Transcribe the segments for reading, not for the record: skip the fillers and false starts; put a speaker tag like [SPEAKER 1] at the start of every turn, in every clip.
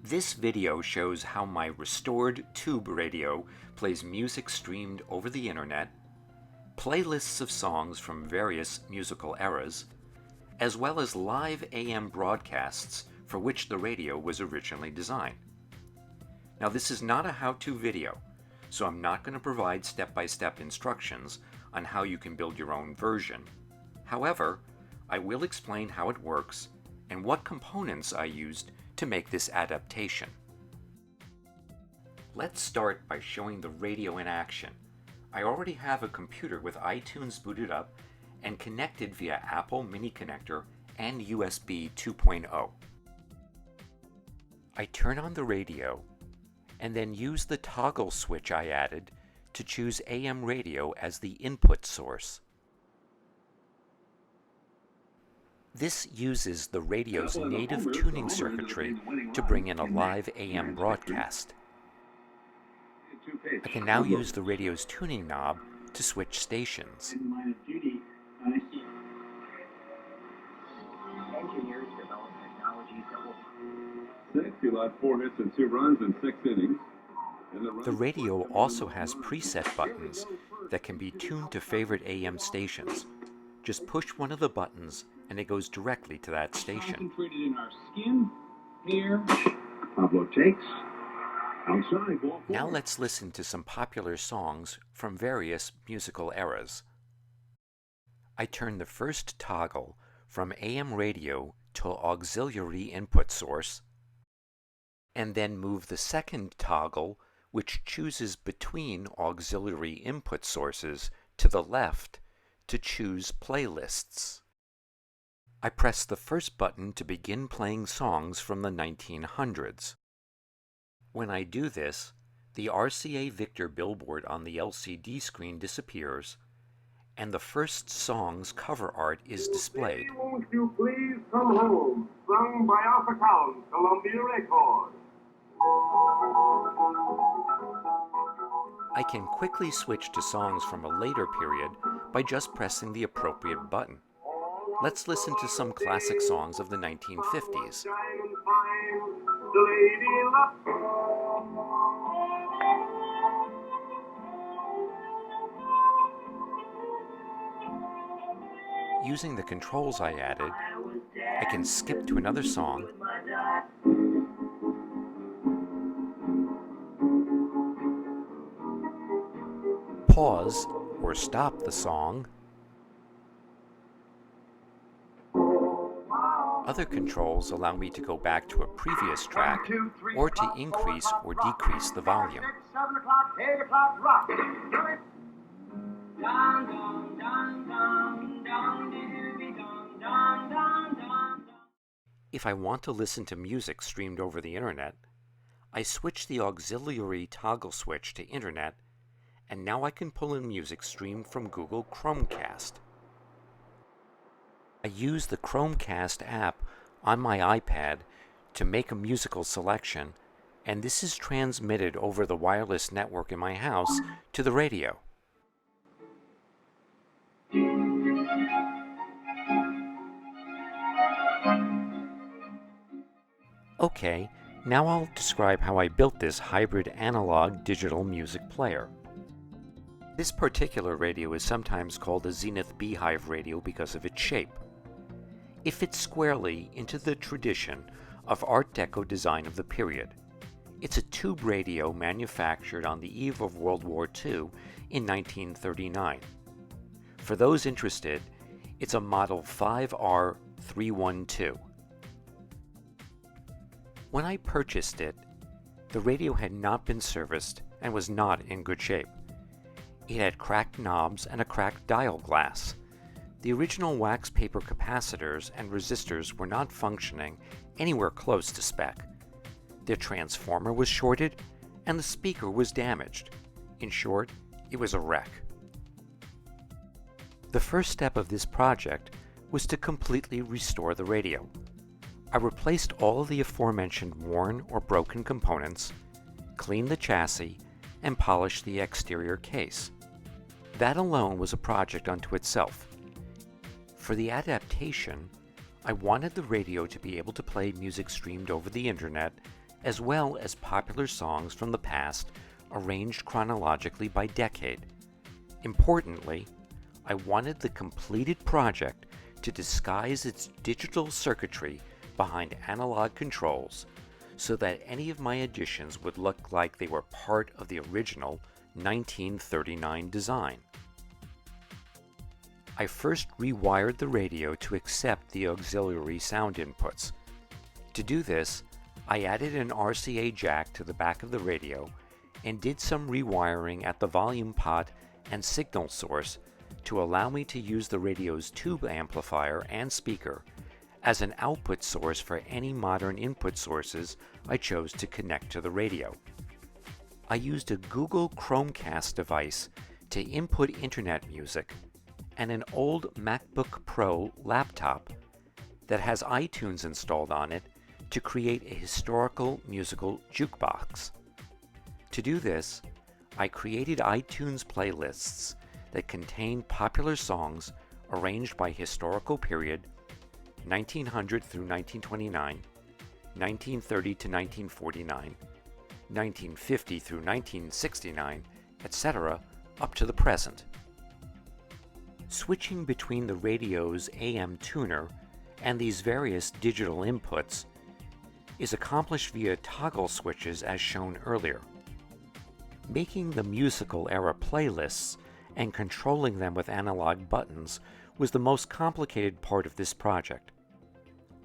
[SPEAKER 1] This video shows how my restored tube radio plays music streamed over the internet, playlists of songs from various musical eras, as well as live AM broadcasts for which the radio was originally designed. Now, this is not a how-to video, so I'm not going to provide step-by-step instructions on how you can build your own version. However, I will explain how it works and what components I used to make this adaptation. Let's start by showing the radio in action. I already have a computer with iTunes booted up and connected via Apple Mini Connector and USB 2.0. I turn on the radio and then use the toggle switch I added to choose AM radio as the input source. This uses the radio's native tuning circuitry to bring in a live AM broadcast. I can now use the radio's tuning knob to switch stations.
[SPEAKER 2] Engineers develop technologies that will...
[SPEAKER 3] He led 4 hits and 2 runs in 6 innings.
[SPEAKER 1] The radio also has preset buttons that can be tuned to favorite AM stations. Just push one of the buttons and it goes directly to that station.
[SPEAKER 3] Concentrated in our skin, hair. Pablo takes. Outside, ball 4.
[SPEAKER 1] Now let's listen to some popular songs from various musical eras. I turn the first toggle from AM radio to auxiliary input source, and then move the second toggle, which chooses between auxiliary input sources, to the left to choose playlists. I press the first button to begin playing songs from the 1900s. When I do this, the RCA Victor billboard on the LCD screen disappears, and the first song's cover art is displayed.
[SPEAKER 4] Won't you please come home? Sung by Alpha Count, Columbia Records.
[SPEAKER 1] I can quickly switch to songs from a later period by just pressing the appropriate button. Let's listen to some classic songs of the 1950s. Using the controls I added, I can skip to another song, pause or stop the song. Other controls allow me to go back to a previous track or to increase or decrease the volume.
[SPEAKER 4] 7 o'clock, 8 o'clock, rock.
[SPEAKER 1] If I want to listen to music streamed over the internet, I switch the auxiliary toggle switch to internet, and now I can pull in music streamed from Google Chromecast. I use the Chromecast app on my iPad to make a musical selection, and this is transmitted over the wireless network in my house to the radio. Okay, now I'll describe how I built this hybrid analog-digital music player. This particular radio is sometimes called a Zenith Beehive radio because of its shape. It fits squarely into the tradition of Art Deco design of the period. It's a tube radio manufactured on the eve of World War II in 1939. For those interested, it's a Model 5R312. When I purchased it, the radio had not been serviced and was not in good shape. It had cracked knobs and a cracked dial glass. The original wax paper capacitors and resistors were not functioning anywhere close to spec. The transformer was shorted and the speaker was damaged. In short, it was a wreck. The first step of this project was to completely restore the radio. I replaced all of the aforementioned worn or broken components, cleaned the chassis, and polished the exterior case. That alone was a project unto itself. For the adaptation, I wanted the radio to be able to play music streamed over the internet as well as popular songs from the past arranged chronologically by decade. Importantly, I wanted the completed project to disguise its digital circuitry behind analog controls so that any of my additions would look like they were part of the original 1939 design. I first rewired the radio to accept the auxiliary sound inputs. To do this, I added an RCA jack to the back of the radio and did some rewiring at the volume pot and signal source to allow me to use the radio's tube amplifier and speaker as an output source for any modern input sources I chose to connect to the radio. I used a Google Chromecast device to input internet music and an old MacBook Pro laptop that has iTunes installed on it to create a historical musical jukebox. To do this, I created iTunes playlists that contain popular songs arranged by historical period 1900 through 1929, 1930 to 1949, 1950 through 1969, etc., up to the present. Switching between the radio's AM tuner and these various digital inputs is accomplished via toggle switches as shown earlier. Making the musical era playlists and controlling them with analog buttons was the most complicated part of this project.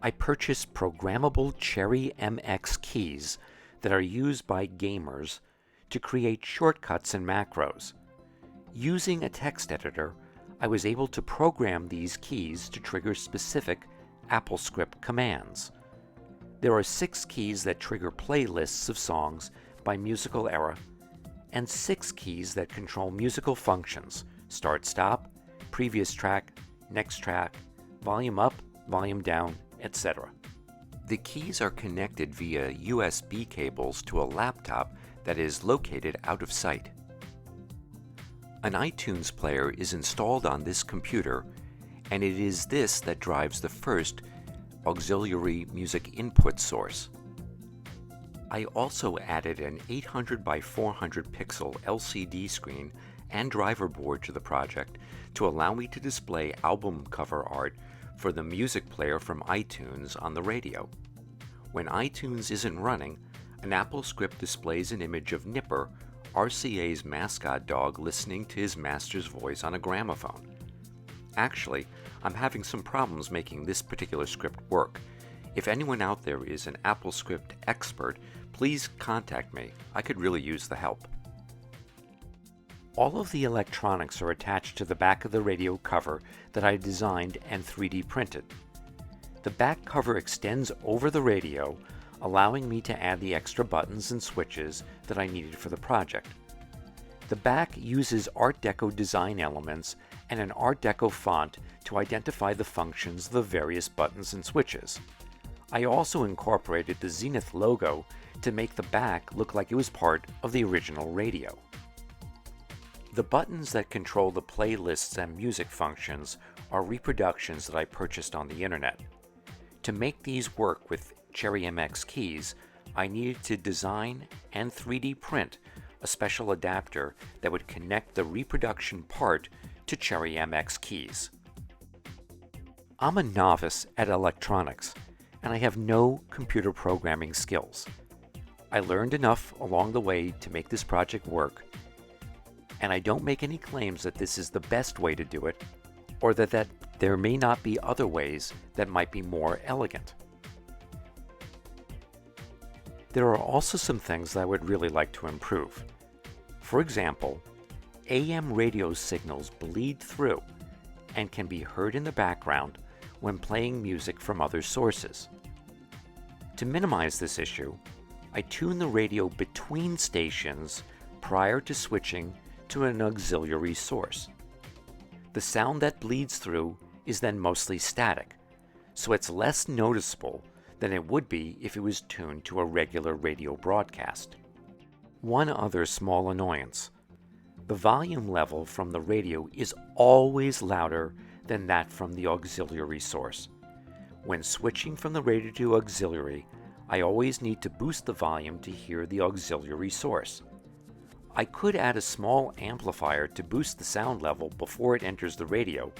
[SPEAKER 1] I purchased programmable Cherry MX keys that are used by gamers to create shortcuts and macros. Using a text editor, I was able to program these keys to trigger specific AppleScript commands. There are 6 keys that trigger playlists of songs by musical era, and 6 keys that control musical functions: start-stop, previous track, next track, volume up, volume down, etc. The keys are connected via USB cables to a laptop that is located out of sight. An iTunes player is installed on this computer, and it is this that drives the first auxiliary music input source. I also added an 800 by 400 pixel LCD screen and driver board to the project to allow me to display album cover art for the music player from iTunes on the radio. When iTunes isn't running, an AppleScript displays an image of Nipper, RCA's mascot dog, listening to his master's voice on a gramophone. Actually, I'm having some problems making this particular script work. If anyone out there is an AppleScript expert, please contact me. I could really use the help. All of the electronics are attached to the back of the radio cover that I designed and 3D printed. The back cover extends over the radio, allowing me to add the extra buttons and switches that I needed for the project. The back uses Art Deco design elements and an Art Deco font to identify the functions of the various buttons and switches. I also incorporated the Zenith logo to make the back look like it was part of the original radio. The buttons that control the playlists and music functions are reproductions that I purchased on the internet. To make these work with Cherry MX keys, I needed to design and 3D print a special adapter that would connect the reproduction part to Cherry MX keys. I'm a novice at electronics, and I have no computer programming skills. I learned enough along the way to make this project work, and I don't make any claims that this is the best way to do it, or that there may not be other ways that might be more elegant. There are also some things that I would really like to improve. For example, AM radio signals bleed through and can be heard in the background when playing music from other sources. To minimize this issue, I tune the radio between stations prior to switching to an auxiliary source. The sound that bleeds through is then mostly static, so it's less noticeable than it would be if it was tuned to a regular radio broadcast. One other small annoyance: the volume level from the radio is always louder than that from the auxiliary source. When switching from the radio to auxiliary, I always need to boost the volume to hear the auxiliary source. I could add a small amplifier to boost the sound level before it enters the radio,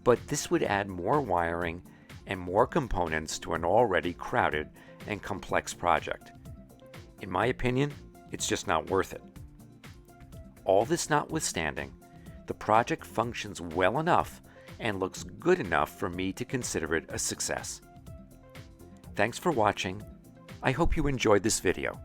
[SPEAKER 1] but this would add more wiring and more components to an already crowded and complex project. In my opinion, it's just not worth it. All this notwithstanding, the project functions well enough and looks good enough for me to consider it a success. Thanks for watching. I hope you enjoyed this video.